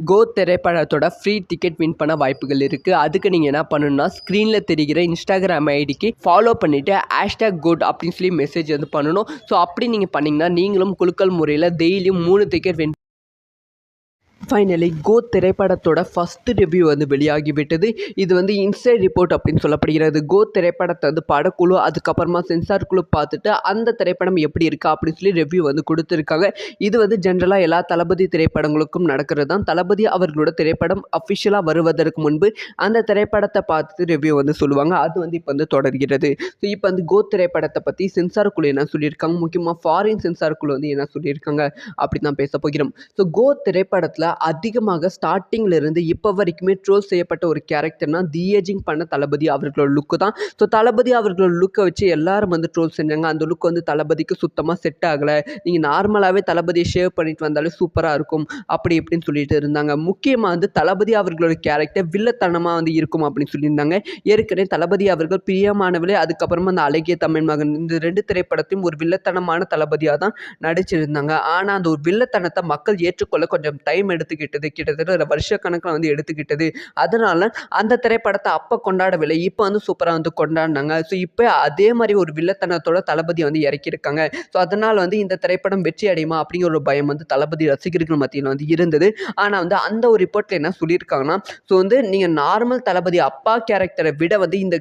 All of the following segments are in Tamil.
கோ திரைப்படத்தோட ஃப்ரீ டிக்கெட் வின் பண்ண வாய்ப்புகள் இருக்குது. அதுக்கு நீங்கள் என்ன பண்ணணும்னா, ஸ்க்ரீனில் தெரிகிற இன்ஸ்டாகிராம் ஐடிக்கு ஃபாலோ பண்ணிவிட்டு #GOAT அப்படின்னு சொல்லி மெசேஜ் வந்து பண்ணணும். ஸோ அப்படி நீங்கள் பண்ணிங்கன்னா நீங்களும் குலுக்கல் முறையில் டெய்லியும் 3 டிக்கெட் வின். ஃபைனலி கோ திரைப்படத்தோட ஃபஸ்ட்டு ரிவ்யூ வந்து வெளியாகிவிட்டது. இது வந்து இன்சைட் ரிப்போர்ட் அப்படின்னு சொல்லப்படுகிறது. கோ திரைப்படத்தை வந்து படக்குழு அதுக்கப்புறமா சென்சார் குழு பார்த்துட்டு அந்த திரைப்படம் எப்படி இருக்கா அப்படின்னு சொல்லி ரிவ்யூ வந்து கொடுத்துருக்காங்க. இது வந்து ஜென்ரலாக எல்லா தளபதி திரைப்படங்களுக்கும் நடக்கிறது தான். தளபதி அவர்களோட திரைப்படம் அஃபிஷியலாக வருவதற்கு முன்பு அந்த திரைப்படத்தை பார்த்துட்டு ரிவ்யூ வந்து சொல்லுவாங்க. அது வந்து இப்போ வந்து தொடர்கிறது. ஸோ இப்போ வந்து கோ திரைப்படத்தை பற்றி சென்சார் குழு என்ன சொல்லியிருக்காங்க, முக்கியமாக ஃபாரின் சென்சார் குழு வந்து என்ன சொல்லியிருக்காங்க அப்படி தான் பேச போகிறோம். ஸோ கோ திரைப்படத்தில் அதிகமாக ஸ்டார்டிங்கில் இருந்து இப்போ வரைக்குமே ட்ரோல் செய்யப்பட்ட ஒரு கேரக்டர்னால் ஏஜிங் பண்ண தளபதி அவர்களோட லுக்கு தான். ஸோ தளபதி அவர்களோட லுக்கை வச்சு எல்லாரும் வந்து ட்ரோல் செஞ்சாங்க. அந்த லுக் வந்து தளபதிக்கு சுத்தமாக செட் ஆகலை, நீங்கள் நார்மலாகவே தளபதியை ஷேவ் பண்ணிட்டு வந்தாலே சூப்பராக இருக்கும் அப்படி இப்படின்னு சொல்லிட்டு இருந்தாங்க. முக்கியமாக வந்து தளபதி அவர்களோட கேரக்டர் வில்லத்தனமாக வந்து இருக்கும் அப்படின்னு சொல்லியிருந்தாங்க. ஏற்கனவே தளபதி அவர்கள் பிரியமானவளே அதுக்கப்புறமா அந்த அழகிய தமிழ் மகன் இந்த 2 திரைப்படத்தையும் ஒரு வில்லத்தனமான தளபதியாக தான் நடிச்சிருந்தாங்க. ஆனால் அந்த ஒரு வில்லத்தனத்தை மக்கள் ஏற்றுக்கொள்ள கொஞ்சம் டைம் எடுத்துக்கிட்டது, கிட்டத்தட்ட வருஷக்கணக்கில் வந்து எடுத்துக்கிட்டது. அதனால அந்த திரைப்படத்தை அப்போ கொண்டாடவில்லை, இப்போ வந்து சூப்பராக வந்து கொண்டாடினாங்க. ஸோ இப்போ அதே மாதிரி ஒரு வில்லத்தனத்தோட தளபதி வந்து இறக்கியிருக்காங்க. ஸோ அதனால் வந்து இந்த திரைப்படம் வெற்றி அடையுமா அப்படிங்கிற ஒரு பயம் வந்து தளபதி ரசிகர்கள் மத்தியில் வந்து இருந்தது. ஆனால் வந்து அந்த ஒரு ரிப்போர்ட்டில் என்ன சொல்லியிருக்காங்கன்னா, ஸோ வந்து நீங்கள் நார்மல் தளபதி அப்பா கேரக்டரை விட வந்து இந்த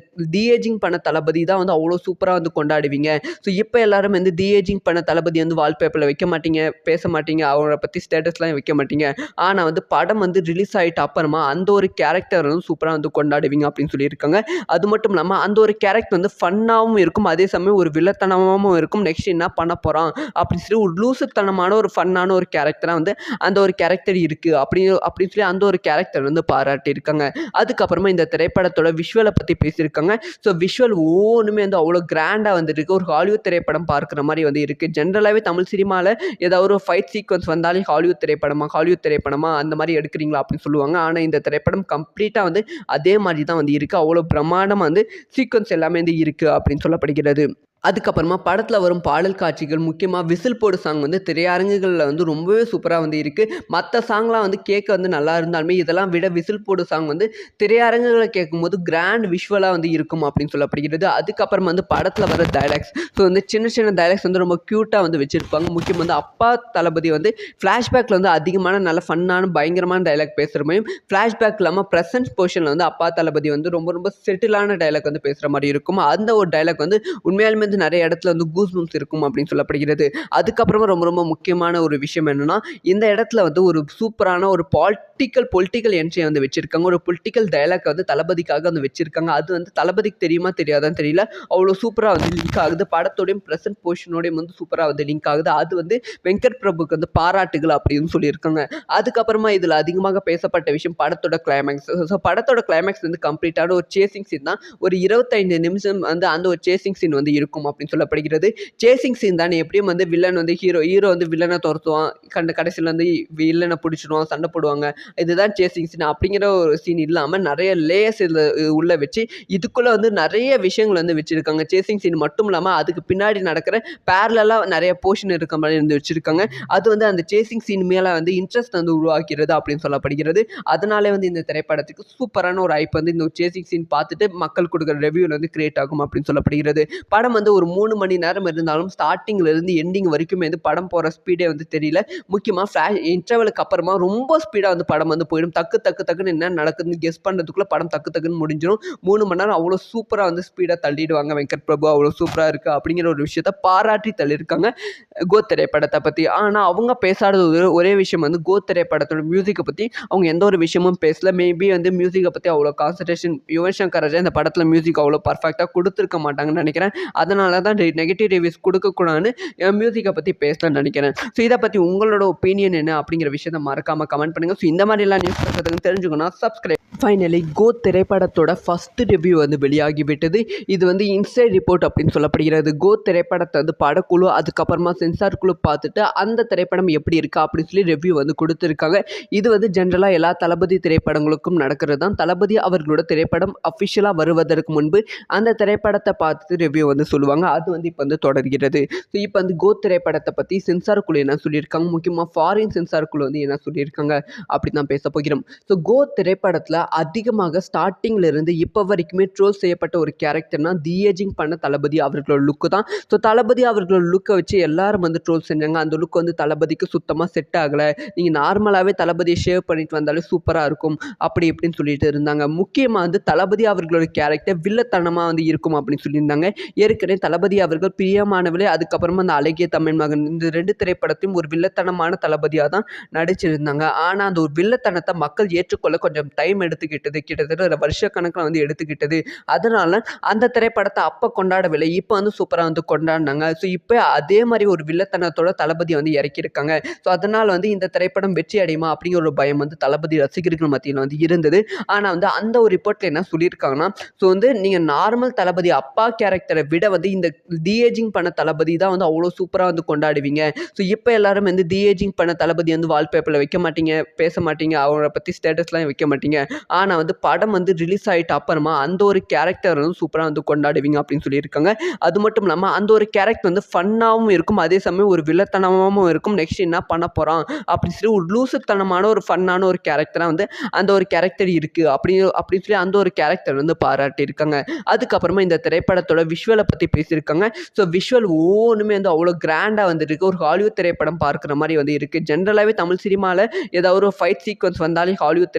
ஏஜிங் பண்ண தளபதி தான் வந்து அவ்வளோ சூப்பராக வந்து கொண்டாடுவீங்க. ஸோ இப்போ எல்லாரும் வந்து ஏஜிங் பண்ண தளபதி வந்து வால்பேப்பரில் வைக்க மாட்டீங்க, பேச மாட்டீங்க, அவரை பற்றி ஸ்டேட்டஸ்லாம் வைக்க மாட்டீங்க. ஆனால் வந்து படம் வந்து ரிலீஸ் ஆகிட்ட அப்புறமா அந்த ஒரு கேரக்டர் வந்து சூப்பராக வந்து கொண்டாடுவீங்க அப்படின்னு சொல்லியிருக்காங்க. அது மட்டும் இல்லாமல் அந்த ஒரு கேரக்டர் வந்து ஃபன்னாகவும் இருக்கும், அதே சமயம் ஒரு வில்லத்தனமாகவும் இருக்கும். நெக்ஸ்ட் என்ன பண்ண போகிறான் அப்படின்னு சொல்லி ஒரு லூசுத்தனமான ஒரு ஃபன்னான ஒரு கேரக்டராக வந்து அந்த ஒரு கேரக்டர் இருக்குது அப்படின்னு சொல்லி அந்த ஒரு கேரக்டர் வந்து பாராட்டியிருக்காங்க. அதுக்கப்புறமா இந்த திரைப்படத்தோட விஷுவலை பற்றி பேசியிருக்காங்க. ஸோ விஷுவல் ஒவ்வொன்றுமே வந்து அவ்வளோ கிராண்டாக வந்துருக்கு, ஒரு ஹாலிவுட் திரைப்படம் பார்க்குற மாதிரி வந்து இருக்குது. ஜென்ரலாகவே தமிழ் சினிமாவில் ஏதாவது ஒரு ஃபைட் சீக்வன்ஸ் வந்தாலே ஹாலிவுட் திரைப்படமா அந்த மாதிரி எடுக்கிறீங்களா அப்படின்னு சொல்லுவாங்க. ஆனால் இந்த திரைப்படம் கம்ப்ளீட்டாக வந்து அதே மாதிரி தான் வந்து இருக்குது. அவ்வளோ பிரம்மாண்டமாக வந்து சீக்வன்ஸ் எல்லாமே வந்து இருக்குது அப்படின்னு சொல்லப்படுகிறது. அதுக்கப்புறமா படத்தில் வரும் பாடல் காட்சிகள், முக்கியமாக விசில் போடு சாங் வந்து திரையரங்குகளில் வந்து ரொம்பவே சூப்பராக வந்து இருக்குது. மற்ற சாங்லாம் வந்து கேட்க வந்து நல்லா இருந்தாலுமே இதெல்லாம் விட விசில் போடு சாங் வந்து திரையரங்குகளை கேட்கும்போது கிராண்ட் விஷுவலாக வந்து இருக்கும் அப்படின்னு சொல்லப்படுகிறது. அதுக்கப்புறமா வந்து படத்தில் வர டைலாக்ஸ், ஸோ வந்து சின்ன சின்ன டைலாக்ஸ் வந்து ரொம்ப க்யூட்டாக வந்து வச்சுருப்பாங்க. முக்கியமாக வந்து அப்பா தளபதி வந்து ஃப்ளாஷ்பேக்கில் வந்து அதிகமான நல்ல ஃபன்னான பயங்கரமான டைலாக் பேசுகிற மாதிரியும், ஃப்ளாஷ்பேக் இல்லாமல் ப்ரெசன்ட் போர்ஷனில் வந்து அப்பா தளபதி வந்து ரொம்ப ரொம்ப செட்டிலான டைலாக் வந்து பேசுகிற மாதிரி இருக்கும். அந்த ஒரு டைலாக் வந்து உண்மையாலுமே வந்து நிறைய இடத்துல வந்து கூஸ்பம்ஸ் இருக்கும் அப்படின்னு சொல்லப்படுகிறது. அதுக்கப்புறமா ரொம்ப ரொம்ப முக்கியமான ஒரு விஷயம் என்னன்னா, இந்த இடத்துல வந்து ஒரு சூப்பரான ஒரு பொலிட்டிக்கல் என்ட்ரியை வந்து வச்சிருக்காங்க. ஒரு பொலிட்டிக்கல் டயலாக் வந்து தளபதிக்காக வந்து வச்சிருக்காங்க. அது வந்து தளபதிக்கு தெரியுமா தெரியாதான்னு தெரியல, அவ்வளோ சூப்பராக வந்து லிங்க் ஆகுது. படத்தோடையும் ப்ரெசன்ட் போர்ஷனோடையும் வந்து சூப்பராக வந்து லிங்க் ஆகுது. அது வந்து வெங்கட் பிரபுக்கு வந்து பாராட்டுகள் அப்படின்னு சொல்லியிருக்காங்க. அதுக்கப்புறமா இதில் அதிகமாக பேசப்பட்ட விஷயம் படத்தோட கிளைமேக்ஸ். ஸோ படத்தோட கிளைமேக்ஸ் வந்து கம்ப்ளீட்டான ஒரு சேசிங் சீன் தான். ஒரு 25 நிமிஷம் வந்து அந்த ஒரு சேசிங் சீன் வந்து இருக்கும் அப்படின்னு சொல்லப்படுகிறது. சேசிங் சீன் தானே, எப்படியும் வந்து வில்லன் வந்து ஹீரோ வந்து வில்லனை துரத்துவான், கடைசியில் வந்து வில்லனை பிடிச்சிடுவான், சண்டை போடுவாங்க, இதுதான் சேசிங் சீன். அப்படிங்கிற ஒரு சீன் இல்லாமல் நிறைய லேயர்ஸ் இதில் உள்ள வச்சு இதுக்குள்ளே வந்து நிறைய விஷயங்கள் வந்து வச்சுருக்காங்க. சேசிங் சீன் மட்டும் இல்லாமல் அதுக்கு பின்னாடி நடக்கிற பேரலாக நிறைய போர்ஷன் இருக்க மாதிரி வந்து வச்சுருக்காங்க. அது வந்து அந்த சேசிங் சீன் மேலே வந்து இன்ட்ரெஸ்ட் வந்து உருவாக்கிறது அப்படின்னு சொல்லப்படுகிறது. அதனாலே வந்து இந்த திரைப்படத்துக்கு சூப்பரான ஒரு ஹைப் வந்து இந்த சேசிங் சீன் பார்த்துட்டு மக்கள் கொடுக்குற ரிவ்யூவில் வந்து கிரியேட் ஆகும் அப்படின்னு சொல்லப்படுகிறது. படம் வந்து ஒரு 3 மணி நேரம் இருந்தாலும் ஸ்டார்டிங்லேருந்து எண்டிங் வரைக்குமே வந்து படம் போகிற ஸ்பீடே வந்து தெரியல. முக்கியமாக இன்டர்வலுக்கு அப்புறமா ரொம்ப ஸ்பீடாக வந்து படம் வந்து போயிடும். டக்குன்னு என்ன நடக்குதுன்னு கெஸ் பண்ணுறதுக்குள்ளே படம் டக்குன்னு முடிஞ்சிடும். 3 மணி நேரம் அவ்வளோ சூப்பராக வந்து ஸ்பீடாக தள்ளிடுவாங்க. வெங்கட் பிரபு அவ்வளோ சூப்பராக இருக்குது அப்படிங்கிற ஒரு விஷயத்தை பாராட்டி தள்ளியிருக்காங்க கோ திரைப்படத்தை பற்றி. ஆனால் அவங்க பேசாதது ஒரே விஷயம் வந்து கோ திரைப்படத்தோட மியூசிக்கை பற்றி அவங்க எந்த ஒரு விஷயமும் பேசல. மேபி வந்து மியூசிக்கை பற்றி அவ்வளோ கான்சன்ட்ரேஷன் யுவன் சங்கர் ராஜா இந்த படத்தில் மியூசிக் அவ்வளோ பர்ஃபெக்டாக கொடுத்துருக்க மாட்டாங்கன்னு நினைக்கிறேன். அதனால தான் நெகட்டிவ் ரிவ்யூஸ் கொடுக்கக்கூடாதுன்னு மியூசிக்கை பற்றி பேசலாம்னு நினைக்கிறேன். ஸோ இதை பற்றி உங்களோட ஒப்பீனியன் என்ன அப்படிங்கிற விஷயத்தை மறக்காமல் கமெண்ட் பண்ணுங்கள். ஸோ இந்த மாதிரிலாம் நியூஸ் தெரிஞ்சுக்கணும், சப்ஸ்கிரைப் ஃபைனலி கோட் திரைப்படத்தோட ஃபஸ்ட்டு ரிவ்யூ வந்து வெளியாகிவிட்டது. இது வந்து இன்சைட் ரிப்போர்ட் அப்படின்னு சொல்லப்படுகிறது. கோட் திரைப்படத்தை வந்து படக்குழு அதுக்கப்புறமா சென்சார் குழு பார்த்துட்டு அந்த திரைப்படம் எப்படி இருக்கா அப்படின்னு சொல்லி ரிவ்யூ வந்து கொடுத்துருக்காங்க. இது வந்து ஜென்ரலாக எல்லா தளபதி திரைப்படங்களுக்கும் நடக்கிறது தான். தளபதி அவர்களோட திரைப்படம் அஃபிஷியலாக வருவதற்கு முன்பு அந்த திரைப்படத்தை பார்த்து ரிவ்யூ வந்து சொல்லுவாங்க. அது வந்து இப்போ வந்து தொடர்கிறது. ஸோ இப்போ வந்து கோட் திரைப்படத்தை பற்றி சென்சார் குழு என்ன சொல்லியிருக்காங்க, முக்கியமாக ஃபாரின் சென்சார் குழு வந்து என்ன சொல்லியிருக்காங்க அப்படின்னு தான் பேச போகிறோம். ஸோ கோட் திரைப்படத்தில் அதிகமாக ஸ்டார்டிங்கில் இருந்து இப்போ வரைக்குமே ட்ரோல் செய்யப்பட்ட ஒரு கேரக்டர்னா டிஏஜிங் பண்ண தளபதி அவர்களோட லுக்கு தான். ஸோ தளபதி அவர்களோட லுக்கை வச்சு எல்லாரும் வந்து ட்ரோல் செஞ்சாங்க. அந்த லுக் வந்து தளபதிக்கு சுத்தமாக செட் ஆகலை, நீங்கள் நார்மலாகவே தளபதியை ஷேவ் பண்ணிட்டு வந்தாலே சூப்பராக இருக்கும் அப்படி இப்படின்னு சொல்லிட்டு இருந்தாங்க. முக்கியமாக வந்து தளபதி அவர்களோட கேரக்டர் வில்லத்தனமாக வந்து இருக்கும் அப்படின்னு சொல்லியிருந்தாங்க. ஏற்கனவே தளபதி அவர்கள் பிரியமானவளே அதுக்கப்புறமா அந்த அழகிய தமிழ் மகன் இந்த 2 திரைப்படத்தையும் ஒரு வில்லத்தனமான தளபதியாக தான் நடிச்சிருந்தாங்க. ஆனால் அந்த ஒரு வில்லத்தனத்தை மக்கள் ஏற்றுக்கொள்ள கொஞ்சம் டைம் எடுத்துக்கிட்டது, கிட்டத்தட்ட வருஷக்கணக்கில் வந்து எடுத்துக்கிட்டது. அதனால அந்த திரைப்படத்தை அப்போ கொண்டாடவில்லை, இப்போ வந்து சூப்பராக வந்து கொண்டாடினாங்க. ஸோ இப்போ அதே மாதிரி ஒரு வில்லத்தனத்தோட தளபதி வந்து இறக்கியிருக்காங்க. ஸோ அதனால் வந்து இந்த திரைப்படம் வெற்றி அடையுமா அப்படிங்கிற ஒரு பயம் வந்து தளபதி ரசிகர்கள் மத்தியில் வந்து இருந்தது. ஆனால் வந்து அந்த ஒரு ரிப்போர்ட்டில் என்ன சொல்லியிருக்காங்கன்னா, ஸோ வந்து நீங்கள் நார்மல் தளபதி அப்பா கேரக்டரை விட வந்து இந்த டிஏஜிங் பண்ண தளபதி தான் வந்து அவ்வளோ சூப்பராக வந்து கொண்டாடுவீங்க. ஸோ இப்போ எல்லாரும் வந்து டிஏஜிங் பண்ண தளபதி வந்து வால்பேப்பரில் வைக்க மாட்டீங்க, பேச மாட்டீங்க, அவரை பற்றி ஸ்டேட்டஸ்லாம் வைக்க மாட்டீங்க. ஆனால் வந்து படம் வந்து ரிலீஸ் ஆகிட்ட அப்புறமா அந்த ஒரு கேரக்டர் வந்து சூப்பராக வந்து கொண்டாடுவீங்க அப்படின்னு சொல்லியிருக்காங்க. அது மட்டும் இல்லாமல் அந்த ஒரு கேரக்டர் வந்து ஃபன்னாகவும் இருக்கும், அதே சமயம் ஒரு வில்லத்தனமாகவும் இருக்கும். நெக்ஸ்ட் என்ன பண்ண போகிறான் அப்படின்னு சொல்லி ஒரு லூசுத்தனமான ஒரு ஃபன்னான ஒரு கேரக்டராக வந்து அந்த ஒரு கேரக்டர் இருக்குது அப்படின்னு சொல்லி அந்த ஒரு கேரக்டர் வந்து பாராட்டியிருக்காங்க. அதுக்கப்புறமா இந்த திரைப்படத்தோட விஷுவலை பற்றி பேசியிருக்காங்க. ஸோ விஷுவல் ஒவ்வொன்றுமே வந்து அவ்வளோ கிராண்டாக வந்து இருக்குது, ஒரு ஹாலிவுட் திரைப்படம் பார்க்குற மாதிரி வந்து இருக்குது. ஜென்ரலாகவே தமிழ் சினிமாவில் ஏதாவது ஒரு ஃபைட் சீக்வன்ஸ் வந்தாலே ஹாலிவுட்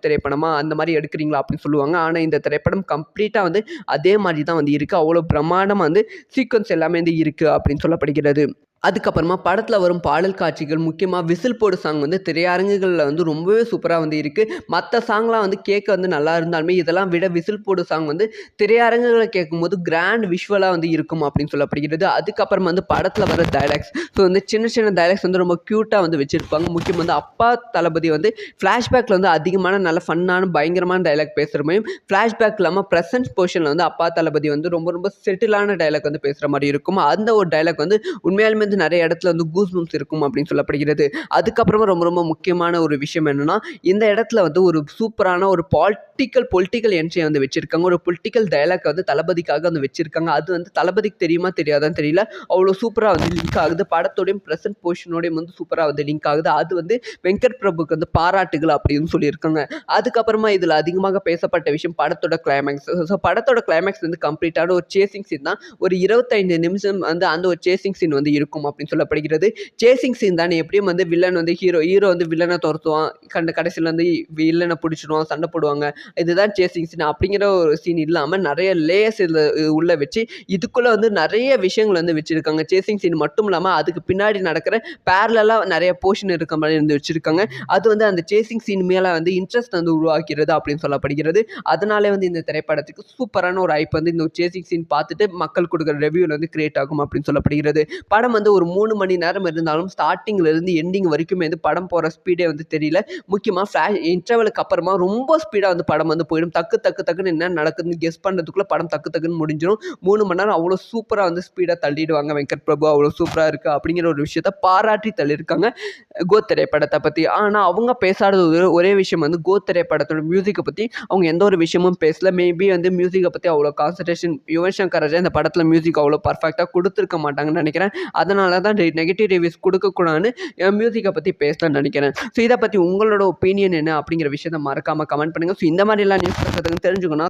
திரைப்படமா அந்த மாதிரி எடுக்கிறீங்களா அப்படின்னு சொல்லுவாங்க. ஆனால் இந்த திரைப்படம் கம்ப்ளீட்டாக வந்து அதே மாதிரி தான் வந்து இருக்குது. அவ்வளோ பிரம்மாண்டமாக வந்து சீக்வன்ஸ் எல்லாமே வந்து இருக்குது அப்படின்னு சொல்லப்படுகிறது. அதுக்கப்புறமா படத்தில் வரும் பாடல் காட்சிகள், முக்கியமாக விசில் போடு சாங் வந்து திரையரங்குகளில் வந்து ரொம்பவே சூப்பராக வந்து இருக்குது. மற்ற சாங்லாம் வந்து கேட்க வந்து நல்லா இருந்தாலுமே இதெல்லாம் விட விசில் போடு சாங் வந்து திரையரங்குகளை கேட்கும்போது கிராண்ட் விஷுவலாக வந்து இருக்கும் அப்படின்னு சொல்லப்படுகிறது. அதுக்கப்புறமா வந்து படத்தில் வர டைலாக்ஸ், ஸோ வந்து சின்ன சின்ன டைலாக்ஸ் வந்து ரொம்ப க்யூட்டாக வந்து வச்சுருப்பாங்க. முக்கியமாக வந்து அப்பா தளபதி வந்து ஃப்ளாஷ்பேக்கில் வந்து அதிகமான நல்ல ஃபன்னான பயங்கரமான டைலாக் பேசுகிற மாதிரியும், ஃப்ளாஷ்பேக் இல்லாமல் ப்ரெசன்ட் போர்ஷனில் வந்து அப்பா தளபதி வந்து ரொம்ப ரொம்ப செட்டிலான டைலாக் வந்து பேசுகிற மாதிரி இருக்கும். அந்த ஒரு டைலாக் வந்து உண்மையாலுமே வந்து நிறைய இடத்துல வந்து கூஸ்பம்ஸ் இருக்கும் அப்படின்னு சொல்லப்படுகிறது. அதுக்கப்புறமா ரொம்ப ரொம்ப முக்கியமான ஒரு விஷயம் என்னன்னா, இந்த இடத்துல வந்து ஒரு சூப்பரான ஒரு பொலிட்டிக்கல் என்ட்ரியை வந்து வச்சிருக்காங்க. ஒரு பொலிட்டிக்கல் டயலாக் வந்து தளபதிக்காக வந்து வச்சிருக்காங்க. அது வந்து தளபதிக்கு தெரியுமா தெரியாதான்னு தெரியல, அவ்வளோ சூப்பராக வந்து லிங்க் ஆகுது. படத்தோடையும் ப்ரெசன்ட் போர்ஷனோடையும் வந்து சூப்பராக வந்து லிங்க் ஆகுது. அது வந்து வெங்கட் பிரபுக்கு வந்து பாராட்டுகள் அப்படின்னு சொல்லியிருக்காங்க. அதுக்கப்புறமா இதில் அதிகமாக பேசப்பட்ட விஷயம் படத்தோட கிளைமேக்ஸ். ஸோ படத்தோட கிளைமேக்ஸ் வந்து கம்ப்ளீட்டான ஒரு சேசிங் சீன் தான். ஒரு 25 நிமிஷம் வந்து அந்த ஒரு சேசிங் சீன் வந்து இருக்கும் அப்படின்னு சொல்லப்படுகிறது. சேசிங் சீன் தானே, எப்படியும் வந்து வில்லன் வந்து ஹீரோ வந்து வில்லனை துரத்துவான், கடைசியில் வந்து வில்லனை பிடிச்சிடுவான், சண்டை போடுவாங்க, இதுதான் சேசிங் சீன். அப்படிங்கிற ஒரு சீன் இல்லாமல் நிறைய லேயர்ஸ் இதில் உள்ள வச்சு இதுக்குள்ளே வந்து நிறைய விஷயங்கள் வந்து வச்சுருக்காங்க. சேசிங் சீன் மட்டும் இல்லாமல் அதுக்கு பின்னாடி நடக்கிற பேரலாக நிறைய போர்ஷன் இருக்க மாதிரி வந்து வச்சுருக்காங்க. அது வந்து அந்த சேசிங் சீன் மேலே வந்து இன்ட்ரெஸ்ட் வந்து உருவாக்கிறது அப்படின்னு சொல்லப்படுகிறது. அதனாலே வந்து இந்த திரைப்படத்துக்கு சூப்பரான ஒரு ஹைப் வந்து இந்த சேசிங் சீன் பார்த்துட்டு மக்கள் கொடுக்குற ரிவ்யூவில் வந்து கிரியேட் ஆகும் அப்படின்னு சொல்லப்படுகிறது. படம் வந்து ஒரு 3 மணி நேரம் இருந்தாலும் ஸ்டார்டிங்லேருந்து எண்டிங் வரைக்குமே வந்து படம் போகிற ஸ்பீடே வந்து தெரியல. முக்கியமாக இன்டர்வலுக்கு அப்புறமா ரொம்ப ஸ்பீடாக வந்து படம் வந்து போயிடும். டக்குன்னு என்ன நடக்குதுன்னு கெஸ் பண்ணுறதுக்குள்ளே படம் டக்குன்னு முடிஞ்சிடும். 3 மணி நேரம் அவ்வளோ சூப்பராக வந்து ஸ்பீடாக தள்ளிடுவாங்க. வெங்கட் பிரபு அவ்வளோ சூப்பராக இருக்குது அப்படிங்கிற ஒரு விஷயத்த பாராட்டி தள்ளியிருக்காங்க கோத் திரைப்படத்தை பற்றி. ஆனால் அவங்க பேசாத ஒரே விஷயம் வந்து கோத் திரைப்படத்தோட மியூசிக்கை பற்றி அவங்க எந்த ஒரு விஷயமும் பேசல. மேபி வந்து மியூசிக்கை பற்றி அவ்வளோ கான்சன்ட்ரேஷன் யுவன் சங்கர் ராஜா இந்த படத்தில் மியூசிக் அவ்வளோ பர்ஃபெக்டாக கொடுத்துருக்க மாட்டாங்கன்னு நினைக்கிறேன். அதனால தான் நெகட்டிவ் ரிவ்யூஸ் கொடுக்கக்கூடாதுன்னு மியூசிக்கை பற்றி பேசலாம்னு நினைக்கிறேன். ஸோ இதை பற்றி உங்களோட ஒப்பீனியன் என்ன அப்படிங்கிற விஷயத்தை மறக்காமல் கமெண்ட் பண்ணுங்கள். ஸோ இந்த மாதிரிலாம் நியூஸ் தெரிஞ்சுக்கணும்